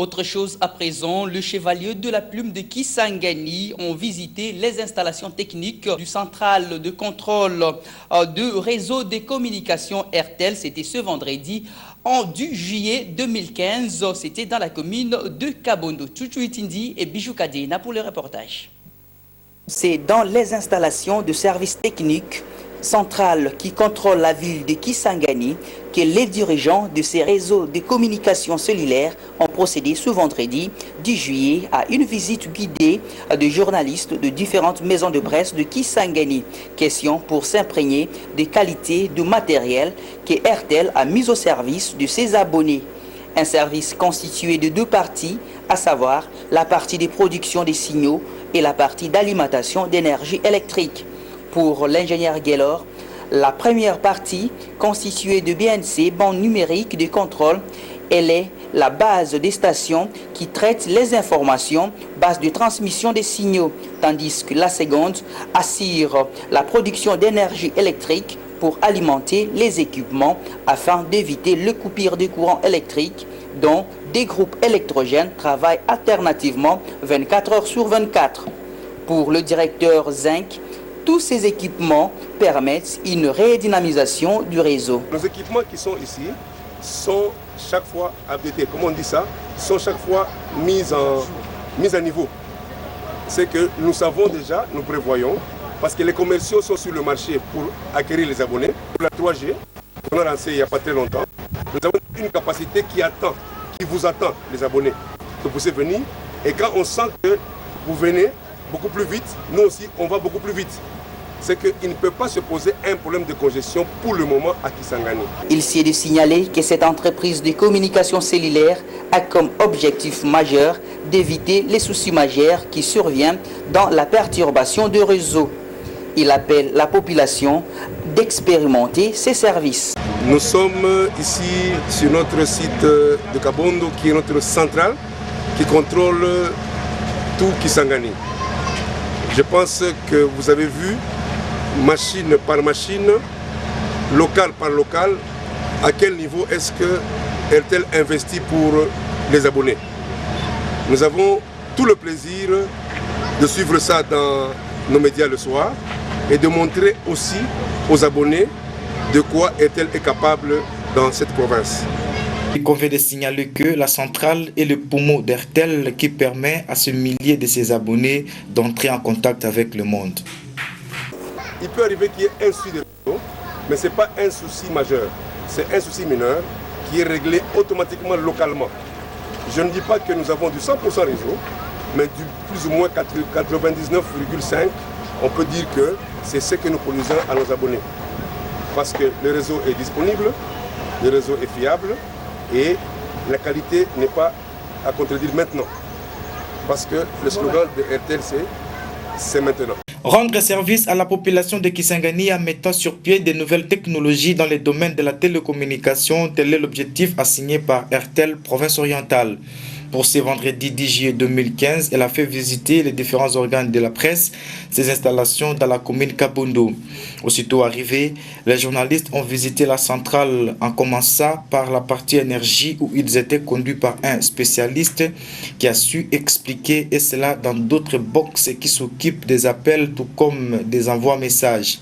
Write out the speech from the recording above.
Autre chose à présent, le chevalier de la plume de Kisangani ont visité les installations techniques du central de contrôle de réseau des communications RTL. C'était ce vendredi du juillet 2015. C'était dans la commune de Kabondo. Chouchou Itindi et Bijou Kadena pour le reportage. C'est dans les installations de services techniques centrales qui contrôlent la ville de Kisangani que les dirigeants de ces réseaux de communication cellulaire ont procédé ce vendredi 10 juillet à une visite guidée de journalistes de différentes maisons de presse de Kisangani. Question pour s'imprégner des qualités du matériel que RTL a mis au service de ses abonnés. Un service constitué de deux parties, à savoir la partie de production des signaux et la partie d'alimentation d'énergie électrique. Pour l'ingénieur Gaylor, la première partie, constituée de BNC, bandes numériques de contrôle, elle est la base des stations qui traitent les informations, base de transmission des signaux, tandis que la seconde assure la production d'énergie électrique pour alimenter les équipements afin d'éviter le coupure de courant électrique dont des groupes électrogènes travaillent alternativement 24 heures sur 24. Pour le directeur Zinc, tous ces équipements permettent une redynamisation du réseau. Nos équipements qui sont ici sont chaque fois updatés, comme on dit ça, sont chaque fois mis à niveau. C'est que nous savons déjà, nous prévoyons, parce que les commerciaux sont sur le marché pour acquérir les abonnés. Pour la 3G, on a lancé il n'y a pas très longtemps, nous avons une capacité qui vous attend, les abonnés, que vous pouvez venir. Et quand on sent que vous venez beaucoup plus vite, nous aussi, on va beaucoup plus vite. C'est qu'il ne peut pas se poser un problème de congestion pour le moment à Kisangani. Il s'est de signaler que cette entreprise de communication cellulaire a comme objectif majeur d'éviter les soucis majeurs qui surviennent dans la perturbation du réseau. Il appelle la population d'expérimenter ces services. Nous sommes ici sur notre site de Kabondo, qui est notre centrale, qui contrôle tout Kisangani. Je pense que vous avez vu, machine par machine, local par local, à quel niveau est-ce que RTL investit pour les abonnés. Nous avons tout le plaisir de suivre ça dans nos médias le soir et de montrer aussi aux abonnés de quoi RTL est capable dans cette province. Il convient de signaler que la centrale est le poumon d'RTL qui permet à ce millier de ses abonnés d'entrer en contact avec le monde. Il peut arriver qu'il y ait un souci de réseau, mais ce n'est pas un souci majeur. C'est un souci mineur qui est réglé automatiquement localement. Je ne dis pas que nous avons du 100% réseau, mais du plus ou moins 99,5%, on peut dire que c'est ce que nous produisons à nos abonnés. Parce que le réseau est disponible, le réseau est fiable, et la qualité n'est pas à contredire maintenant. Parce que le slogan de RTL, c'est maintenant. Rendre service à la population de Kisangani en mettant sur pied de nouvelles technologies dans les domaines de la télécommunication, tel est l'objectif assigné par RTL Province Orientale. Pour ce vendredi 10 juillet 2015, elle a fait visiter les différents organes de la presse, ses installations dans la commune Kabondo. Aussitôt arrivés, les journalistes ont visité la centrale en commençant par la partie énergie où ils étaient conduits par un spécialiste qui a su expliquer et cela dans d'autres boxes qui s'occupent des appels tout comme des envois messages.